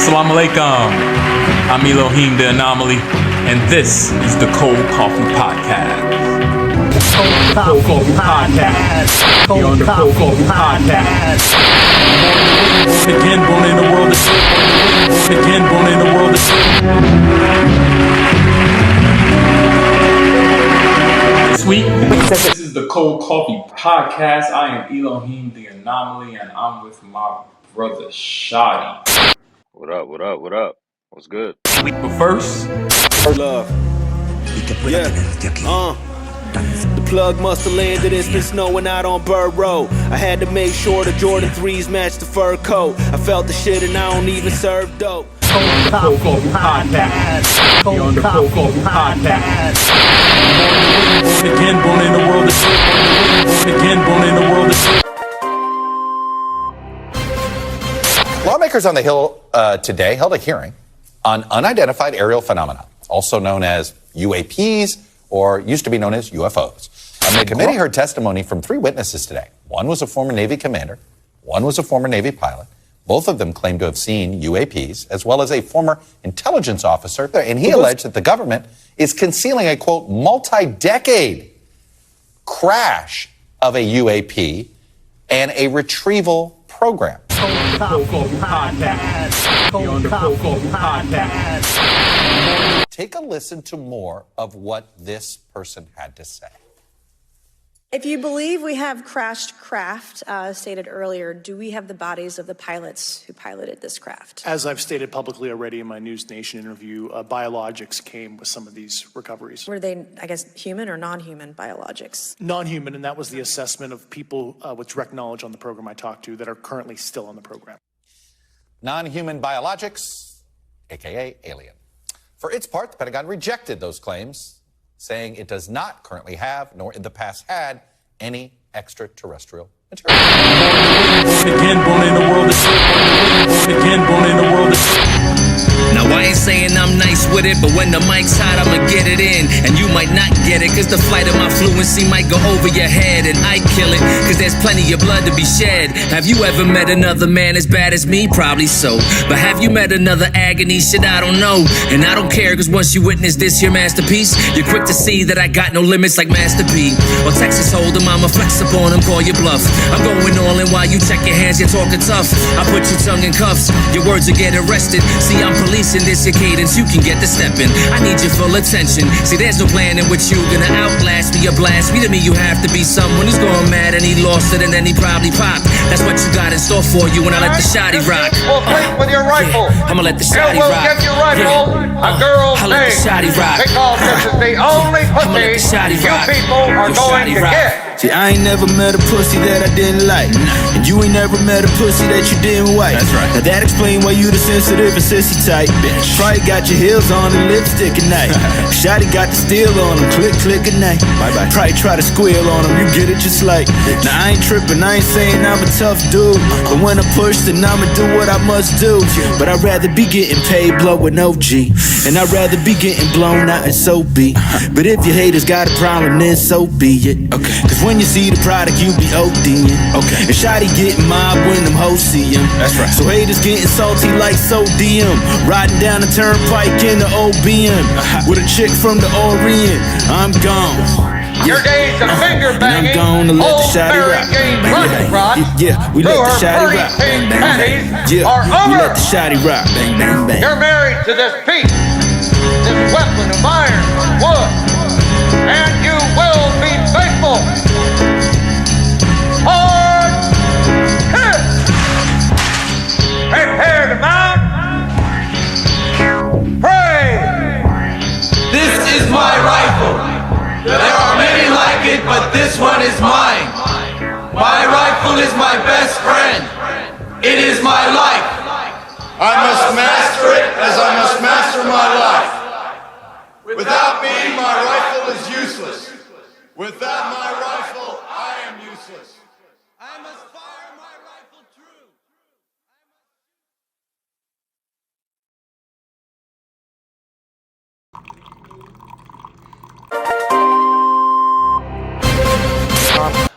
Assalamu alaikum. I'm Elohim the Anomaly, and this is the Cold Coffee Podcast. Cold Coffee Podcast. You're on the Cold Coffee Podcast. Again, born in the world of shit. Again, born in the world of shit. This week, this is the Cold Coffee Podcast. I am Elohim the Anomaly, and I'm with my brother SHOTTIE. What up, what up, what up? What's good? But first, love. Yeah. The plug must have landed. It's been snowing out on Bird Road. I had to make sure the Jordan 3s matched the fur coat. I felt the shit and I don't even serve dope. Cold Coffee Podcast. You're on the Cold Coffee Podcast. Again, born in the world of shit. Again, born in the world of shit. Lawmakers on the Hill today held a hearing on unidentified aerial phenomena, also known as UAPs, or used to be known as UFOs. The committee heard testimony from 3 witnesses today. One was a former Navy commander, one was a former Navy pilot. Both of them claimed to have seen UAPs, as well as a former intelligence officer, and he alleged that the government is concealing a, quote, multi-decade crash of a UAP and a retrieval program. Cold Coffee Podcast. You're on the Cold Coffee Podcast. Take a listen to more of what this person had to say. If you believe we have crashed craft, stated earlier, do we have the bodies of the pilots who piloted this craft? As I've stated publicly already in my News Nation interview, biologics came with some of these recoveries. Were they, I guess, human or non-human biologics? Non-human, and that was the assessment of people with direct knowledge on the program I talked to that are currently still on the program. Non-human biologics, aka alien. For its part, the Pentagon rejected those claims, saying it does not currently have, nor in the past had, any extraterrestrial material. Again, born in the world of shit. Again, born in the world of shit. Now I ain't saying I'm nice with it, but when the mic's hot, I'ma get it in. And you might not get it, cause the flight of my fluency might go over your head. And I kill it, cause there's plenty of blood to be shed. Have you ever met another man as bad as me? Probably so. But have you met another agony? Shit, I don't know. And I don't care, cause once you witness this here masterpiece, you're quick to see that I got no limits like Master P. Or Texas Hold'em, I'ma flex up on him, call you bluff. I'm going all in while you check your hands, you're talking tough. I put your tongue in cuffs, your words will get arrested. See, I'm policing this your cadence, you can get the stepping. I need your full attention. See, there's no plan in which you gonna outlast me or blast me. To me, you have to be someone who's going mad and he lost it and then he probably popped. That's what you got in store for you when I let the shotty rock. Well, think with your rifle. I'ma let the shotty will rock. Get your rifle. A girl's I'll let the shotty rock. Because this is the only pussy you people are going to get. See, I ain't never met a pussy that I didn't like. And you ain't never met a pussy that you didn't wipe. That's right. Now that explain why you the sensitive and sissy type. Bitch. Probably got your heels on and lipstick at night. Shotty got the steel on him, click, click at night. Bye-bye. Probably try to squeal on him, you get it just like. Now I ain't tripping, I ain't saying I'm a tough dude. But when I push, then I'ma do what I must do. But I'd rather be getting paid blow with no G. And I'd rather be getting blown out and so be. But if your haters got a problem, then so be it. Okay. Cause when you see the product, you be ODing. Okay. And Shotty getting mob when them hoes see him. That's right. So haters getting salty like sodium. Riding down the turnpike in the OBM. With a chick from the Orient. I'm gone. Your days of finger banging, I'm gonna let the old shotty Mary rock. Jane Rock rock, Yeah, we let the shotty pretty rock. pink panties Yeah, are we over. let the shotty rock. Bang, bang, bang. You're married to this piece, this weapon of iron, wood, and you will be faithful. Hard hit. Prepare to mount. Pray. This is my rifle. There are many like it, but this one is mine. My rifle is my best friend. It is my life. I must master it as I must master my life. Without me, my rifle is useless. Without my rifle, I am useless. I must fire my rifle true.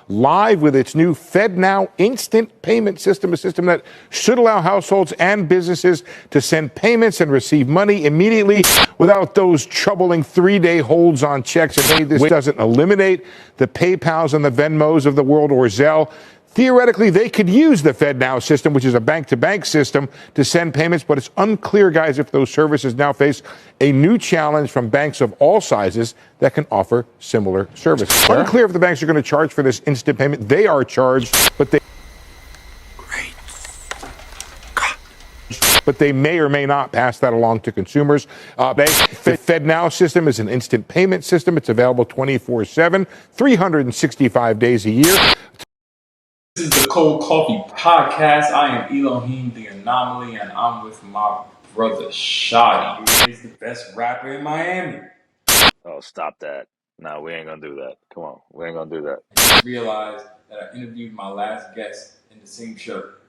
live with its new FEDNOW instant payment system, a system that should allow households and businesses to send payments and receive money immediately without those troubling 3-day holds on checks. And hey, this doesn't eliminate the PayPals and the Venmos of the world or Zelle. Theoretically, they could use the FedNow system, which is a bank-to-bank system, to send payments, but it's unclear, guys, if those services now face a new challenge from banks of all sizes that can offer similar services. Sure. Unclear if the banks are going to charge for this instant payment. They are charged, but they may or may not pass that along to consumers. The FedNow system is an instant payment system. It's available 24/7, 365 days a year. This is the Cold Coffee Podcast. I am Elohim the Anomaly, and I'm with my brother SHOTTIE. He's the best rapper in Miami. Oh, stop that. No, we ain't gonna do that. Come on, we ain't gonna do that. I just realized that I interviewed my last guest in the same shirt.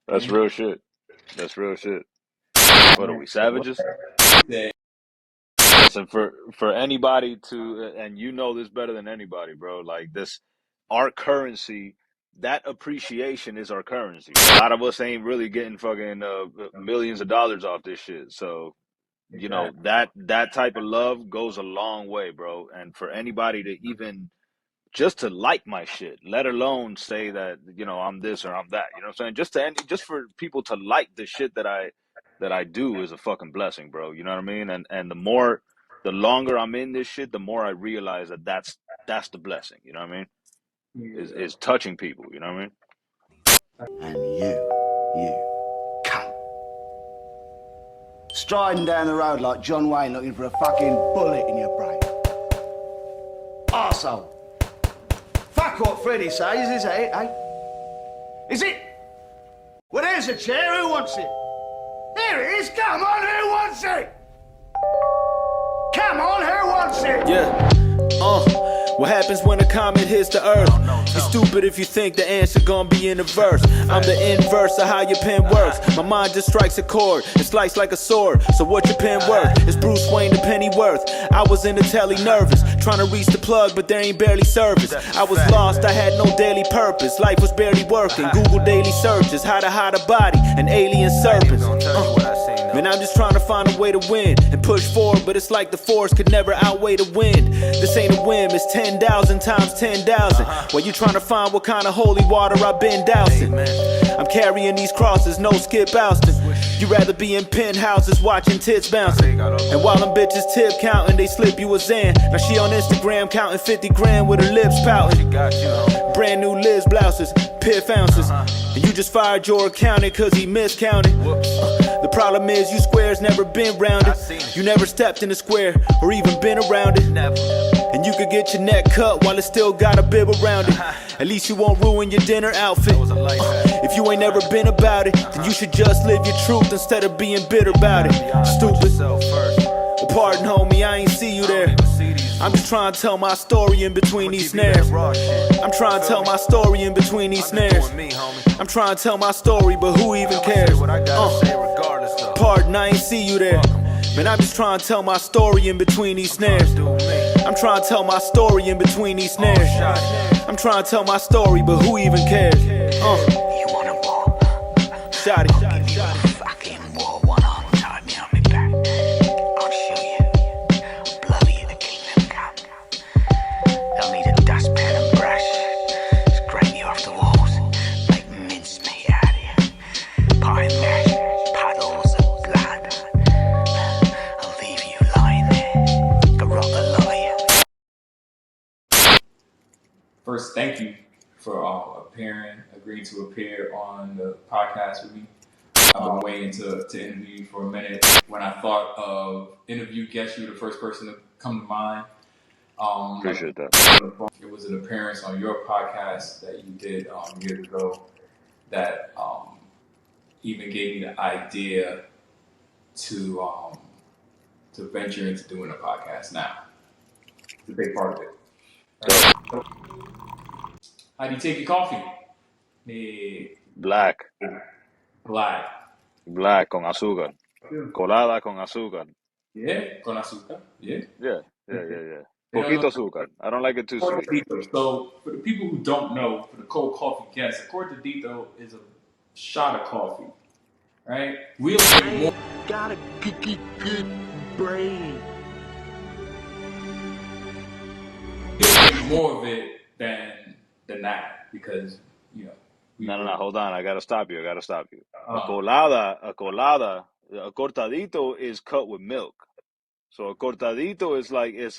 That's real shit. That's real shit. What are we, savages? Listen, for anybody to, and you know this better than anybody, bro, like this, our currency, that appreciation is our currency. A lot of us ain't really getting fucking millions of dollars off this shit. So, you know, that type of love goes a long way, bro. And for anybody to even just to like my shit, let alone say that, you know, I'm this or I'm that, you know what I'm saying? Just for people to like the shit that I do is a fucking blessing, bro. You know what I mean? And the longer I'm in this shit, the more I realize that that's the blessing. You know what I mean? Is touching people. You know what I mean? And you, cunt. Striding down the road like John Wayne looking for a fucking bullet in your brain. Arsehole. Fuck what Freddie says, is it, eh? Is it? Well, there's a chair. Who wants it? There it is. Come on, who wants it? Come on, who wants it? Yeah. What happens when a comet hits the earth? You're stupid if you think the answer gonna be in a verse. I'm the inverse of how your pen works. My mind just strikes a chord and slices like a sword. So what your pen worth? It's Bruce Wayne to Pennyworth. I was in the telly nervous, trying to reach the plug, but there ain't barely service. I was lost, I had no daily purpose. Life was barely working. Google daily searches, how to hide a body, an alien serpents. Man, I'm just trying to find a way to win and push forward, but it's like the force could never outweigh the wind. This ain't a whim, it's 10,000 times 10,000. While you trying to find what kind of holy water I've been dousing. I'm carrying these crosses, no Skip Alston. You rather be in penthouses watching tits bouncing. And while them bitches tip counting, they slip you a Zan. Now she on Instagram counting 50 grand with her lips pouting. Brand new Liz blouses, piff ounces. And you just fired your accountant cause he miscounted. The problem is you squares never been rounded. You never stepped in a square or even been around it. And you could get your neck cut while it still got a bib around it. At least you won't ruin your dinner outfit. If you ain't never been about it, then you should just live your truth instead of being bitter about it. Stupid. Well, pardon, homie, I ain't see you there. I'm just trying to tell my story in between these snares. I'm trying to tell my story in between these snares. I'm trying to tell my story, but who even cares? Pardon, I ain't see you there. Man, I'm just trying to tell my story in between these snares. I'm trying to tell my story in between these snares. I'm trying to tell my story, but who even cares? You wanna war? SHOTTIE. Fucking war, one arm tied me on my back. I'll show you. Blow you the kingdom come. They'll need a dustpan and brush. Scrape you off the walls. Make mincemeat out of you. Pie and mash. Puddles of blood. I'll leave you lying there. Garrote the lawyer. First, thank you for agreeing to appear on the podcast with me. I've been waiting to interview you for a minute. When I thought of interview guests, you were the first person to come to mind. Appreciate that. It was an appearance on your podcast that you did years ago that even gave me the idea to venture into doing a podcast now. It's a big part of it. How do you take your coffee? Black. Black. Black con azúcar. Colada con azúcar. Yeah, con azúcar. Yeah. Yeah. Poquito azúcar. I don't like it too sweet. So, for the people who don't know, for the cold coffee guests, a cortadito is a shot of coffee, right? We'll get more. Got a good brain. We'll get more of it than that because No. Hold on. I gotta stop you. A colada, a cortadito is cut with milk. So a cortadito is like is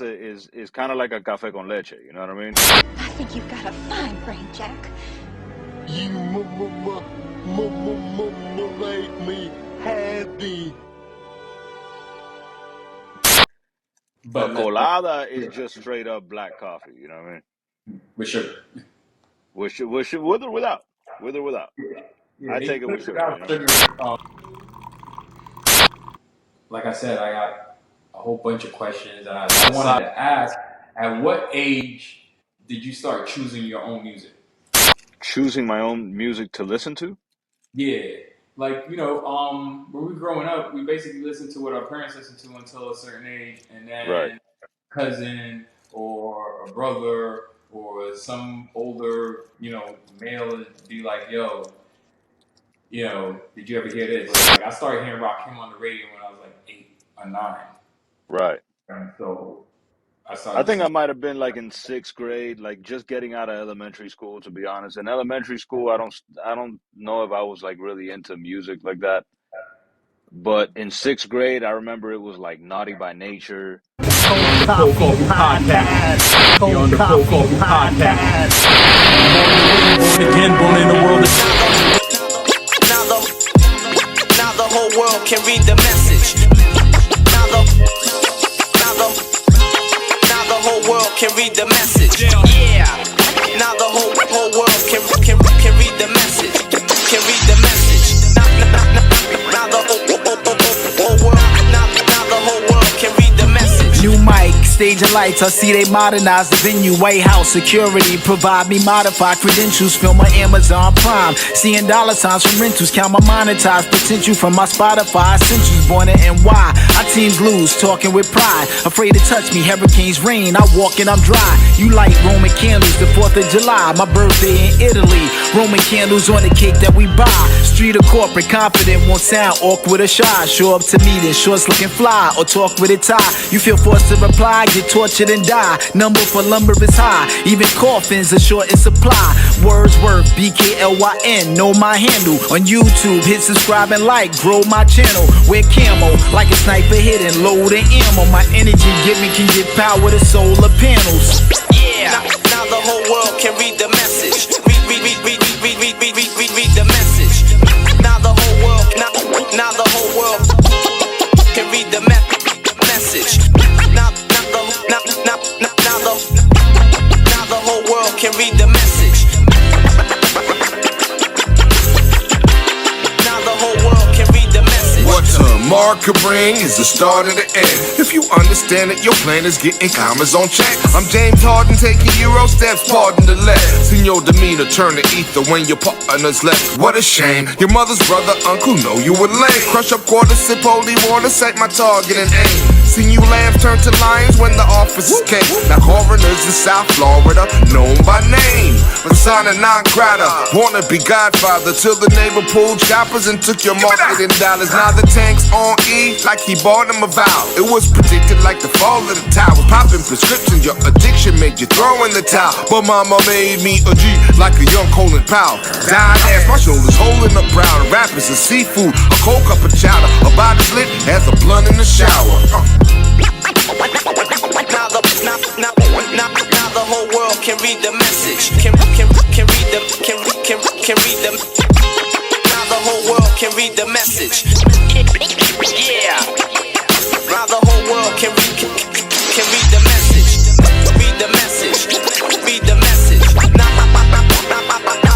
kind of like a café con leche. You know what I mean? I think you've got a fine brain, Jack. You make me happy. But a colada is just straight up black coffee. You know what I mean? With sugar. With or without. With or without. Yeah, I take it with sugar. Like I said, I got a whole bunch of questions, and I wanted to ask: at what age did you start choosing your own music? Choosing my own music to listen to? Yeah, like when we were growing up, we basically listened to what our parents listened to until a certain age, and then cousin or a brother or some older male would be like, "Yo, did you ever hear this?" Like I started hearing Rakim on the radio when I was like 8 or 9. Right. And so I think I might have been like in 6th grade, like just getting out of elementary school. To be honest, in elementary school, I don't know if I was like really into music like that. But in 6th grade, I remember it was like Naughty by Nature. Cold Coffee Podcast. You're on the Cold Coffee Podcast. Born again, born in the world. Now the whole world can read the message. Now the whole world can read the message. Yeah. Now the whole world can read the message. Can read the message. Now the whole world. Now the whole world can read the message. New mic, stage of lights, I see they modernize the venue. White House security provide me modified credentials. Film on Amazon Prime, seeing dollar signs from rentals. Count my monetized potential from my Spotify essentials. Born in NY, I team blues, talking with pride. Afraid to touch me, hurricanes rain, I walk and I'm dry. You light Roman candles, the 4th of July, my birthday in Italy. Roman candles on the cake that we buy. Street or corporate, confident, won't sound awkward or shy. Show up to meetings, shorts looking fly, or talk with a tie. You feel forced to reply, get tortured and die. Number for lumber is high, even coffins are short in supply. Wordsworth, BKLYN, know my handle. On YouTube, hit subscribe and like, grow my channel. Wear camo, like a sniper hitting, load and ammo. My energy can give power to solar panels. Yeah, now the whole world can read the message. Read the message. Now the whole world, now the whole world can read the message. Now the whole world can read the message. Now the whole world can read the message. What tomorrow could bring is the start of the end. If you understand it, your plan is getting commas on check. I'm James Harden taking Euro steps, pardon the left. Seen your demeanor turn to ether when your partner's left. What a shame, your mother's brother, uncle know you were lame. Crush up quarters, sip holy water, set my target and aim. Seen you lambs turn to lions when the officers came. Now coroners in South Florida, known by name. Persona non grata, wanna be godfather till the neighbor pulled choppers and took your marketing dollars. Now the tank's on E like he bought him a vow. It was predicted like the fall of the tower. Popping prescriptions, your addiction made you throw in the towel. But mama made me a G like a young Colin Powell. Dying ass, my shoulders holding up proud. Rappers and seafood, a cold cup of chowder. A body's lit as a blunt in the shower. Now the whole world can read the message. Can read them. Now the whole world can read the message. Yeah. Now the whole world can read the message. Read the message. Read the message. Now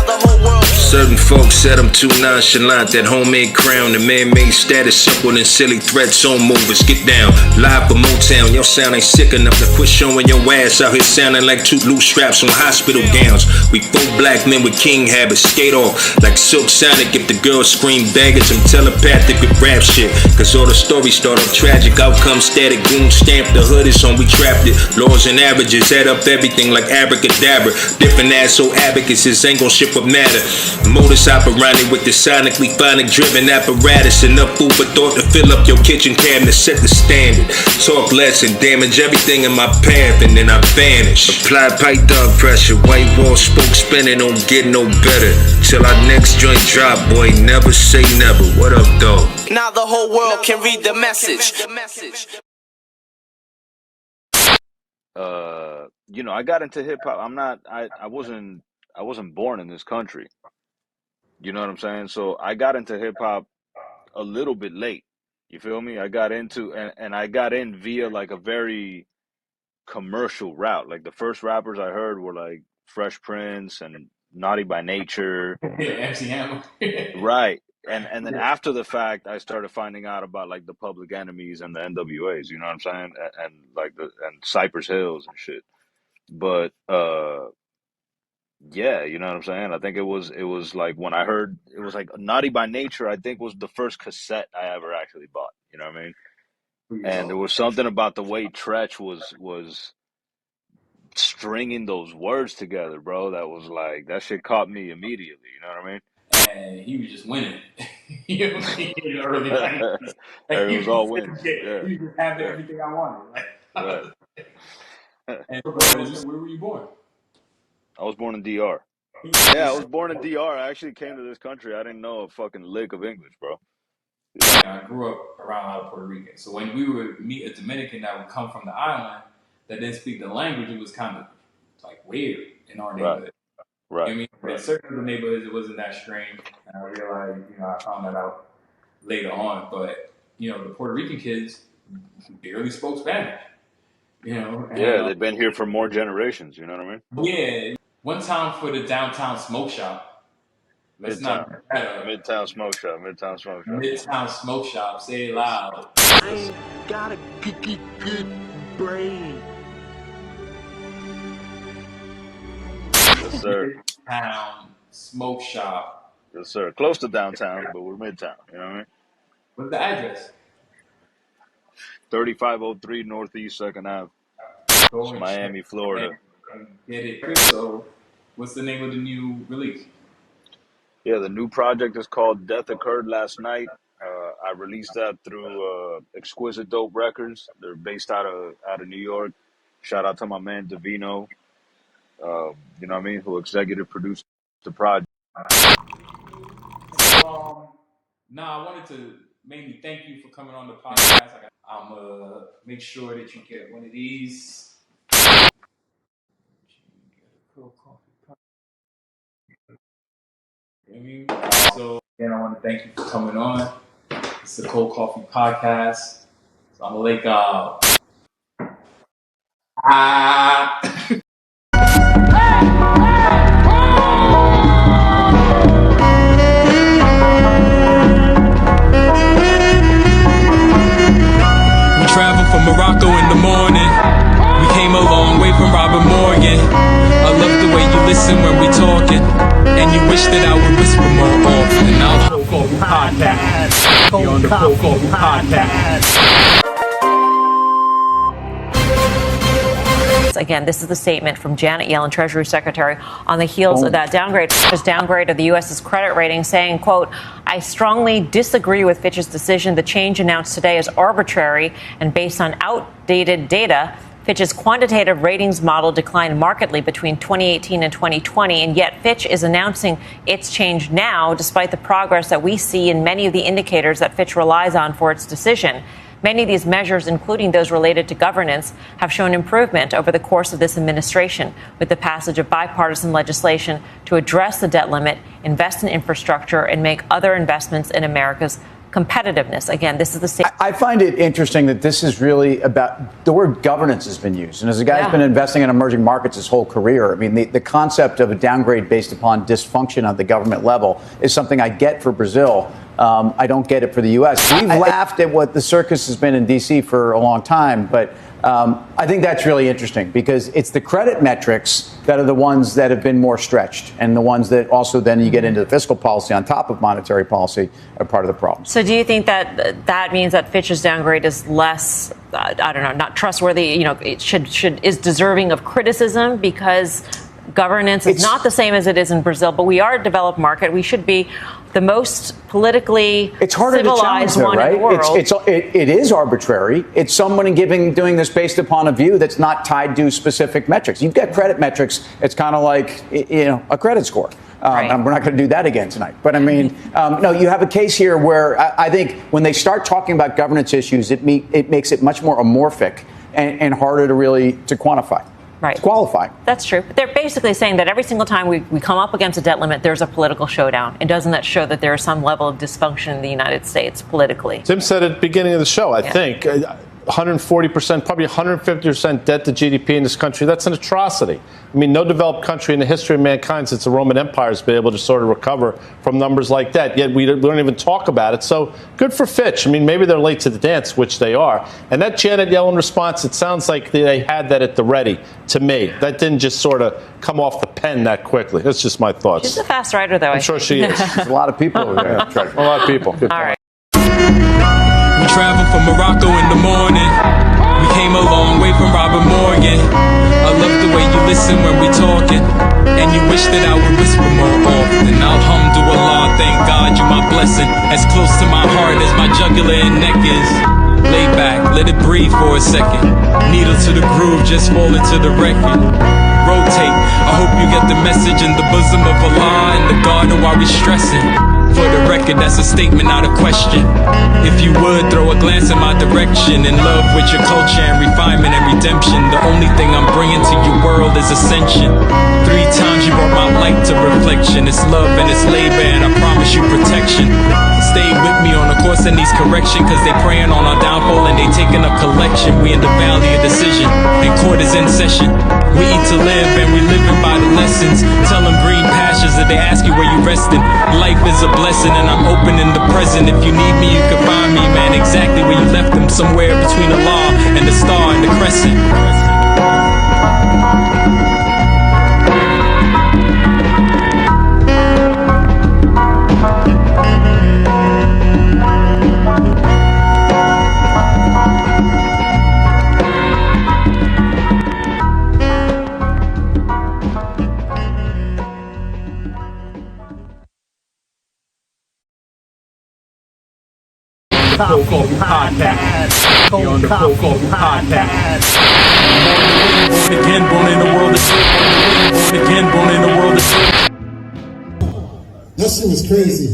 the whole world. Certain folks said I'm too nonchalant. That homemade crown, the man-made status, simple and silly threats on movers. Get down, live for Motown. Your sound ain't sick enough to quit showing your ass out here sounding like two loose straps on hospital gowns. We 4 black men with king habits, skate off like Silk Sonic. If the girls scream baggage, I'm telepathic with rap shit. Cause all the stories start off tragic, outcome static. Goon stamp, the hood is on, we trapped it. Laws and averages add up everything like abracadabra. Different asshole advocates ain't gon' ship up matter. Modus operandi with the sonically phonic driven apparatus. Enough food for thought to fill up your kitchen cabinet. Set the standard. Talk less and damage everything in my path, and then I vanish. Apply pipe dog pressure. White wall spoke spinning, don't get no better. Till our next joint drop, boy. Never say never. What up, dog? Now the whole world can read the message. You know, I got into hip hop. I wasn't born in this country. You know what I'm saying? So I got into hip hop a little bit late. You feel me? I got into and I got in via like a very commercial route. Like the first rappers I heard were like Fresh Prince and Naughty by Nature. MC Hammer. Right. And then after the fact, I started finding out about like the Public Enemies and the NWAs, you know what I'm saying? And like and Cypress Hills and shit. But yeah, you know what I'm saying? I think it was like when I heard it was like Naughty by Nature, I think was the first cassette I ever actually bought, you know what I mean? And there was something about the way Tretch was stringing those words together, bro, that was like that shit caught me immediately, you know what I mean? And he was just winning. You know what I mean? In the early 90s. Like, it was all wins. Yeah. He was just having everything I wanted. Right. And where were you born? I was born in DR. Yeah, I was born in DR. I actually came to this country. I didn't know a fucking lick of English, bro. I grew up around a lot of Puerto Rican. So when we would meet a Dominican that would come from the island that didn't speak the language, it was kind of like weird in our neighborhood. Right. You know what I mean? In certain of the neighborhoods, it wasn't that strange. And I realized, I found that out later on. But, the Puerto Rican kids barely spoke Spanish. Yeah, they've been here for more generations, you know what I mean? Yeah. One time for the downtown smoke shop. Midtown Smoke Shop. Midtown Smoke Shop. Say it loud. I ain't got a good brain. Yes, sir. Midtown Smoke Shop. Yes, sir. Close to downtown, but we're midtown, you know what I mean? What's the address? 3503 Northeast 2nd Ave. It's Miami, Florida. Get it. So, what's the name of the new release? Yeah, the new project is called Death Occurred Last Night. I released that through Exquisite Dope Records. They're based out of New York. Shout out to my man Davino, you know what I mean, who executive produced the project. I wanted to mainly thank you for coming on the podcast. I'm gonna make sure that you get one of these. So again, I want to thank you for coming on. It's the Cold Coffee Podcast. So I'm gonna like We traveled from Morocco in the morning. We came a long way from Robert Morgan. I love the way you listen when we talking, and you wish that I would whisper more often. Now Cold Coffee Podcast. You're on the Cold Coffee Podcast. Again, this is the statement from Janet Yellen, Treasury Secretary, on the heels of that downgrade of the U.S.'s credit rating, saying, quote, I strongly disagree with Fitch's decision. The change announced today is arbitrary and based on outdated data. Fitch's quantitative ratings model declined markedly between 2018 and 2020, and yet Fitch is announcing its change now, despite the progress that we see in many of the indicators that Fitch relies on for its decision. Many of these measures, including those related to governance, have shown improvement over the course of this administration, with the passage of bipartisan legislation to address the debt limit, invest in infrastructure, and make other investments in America's competitiveness. Again, this is the same. I find it interesting that this is really about the word governance has been used. And as a guy who's been investing in emerging markets his whole career, I mean, the concept of a downgrade based upon dysfunction at the government level is something I get for Brazil. I don't get it for the U.S. We've laughed at what the circus has been in D.C. for a long time, but I think that's really interesting because it's the credit metrics that are the ones that have been more stretched and the ones that also then you get into the fiscal policy on top of monetary policy are part of the problem. So do you think that that means that Fitch's downgrade is less, I don't know, not trustworthy, it is deserving of criticism because governance is not the same as it is in Brazil, but we are a developed market. We should be the most politically civilized one in the world. It is arbitrary. It's someone doing this based upon a view that's not tied to specific metrics. You've got credit metrics. It's kind of like a credit score. And we're not going to do that again tonight. But I mean, no, you have a case here where I think when they start talking about governance issues, it makes it much more amorphic and harder to quantify. Right. Qualify. That's true. But they're basically saying that every single time we come up against a debt limit, there's a political showdown. And doesn't that show that there is some level of dysfunction in the United States politically? Tim said at the beginning of the show, I think, 140%, probably 150% debt to GDP in this country. That's an atrocity. I mean, no developed country in the history of mankind since the Roman Empire has been able to sort of recover from numbers like that. Yet we don't even talk about it. So good for Fitch. I mean, maybe they're late to the dance, which they are. And that Janet Yellen response, it sounds like they had that at the ready to me. That didn't just sort of come off the pen that quickly. That's just my thoughts. She's a fast writer, though. I'm sure she is. There's a lot of people over there. A lot of people. All right. We traveled from Morocco in the morning. We came a long way from Robert Morgan. I love the way you listen when we talking, and you wish that I would whisper more often. Alhamdulillah, thank God you're my blessing, as close to my heart as my jugular and neck is. Lay back, let it breathe for a second. Needle to the groove, just fall into the record. Rotate, I hope you get the message in the bosom of Allah and the garden while we stressing. For the record, that's a statement, not a question. If you would, throw a glance in my direction. In love with your culture and refinement and redemption. The only thing I'm bringing to your world is ascension. 3 times you brought my light to reflection. It's love and it's labor and I promise you protection. Stay with me on a course that needs correction, cause they praying on our downfall and they taking a collection. We in the valley of decision and court is in session. We eat to live and we living by the lessons. Tell them green pastures that they ask you where you resting. Life is a blessing and I'm open in the present. If you need me, you can find me, man, exactly where you left them. Somewhere between the law and the star and the crescent. Cold Coffee Podcast. You're on the Cold Coffee Podcast. Born again, born in the world of sin. Born again, born in the world of sin. That shit was crazy.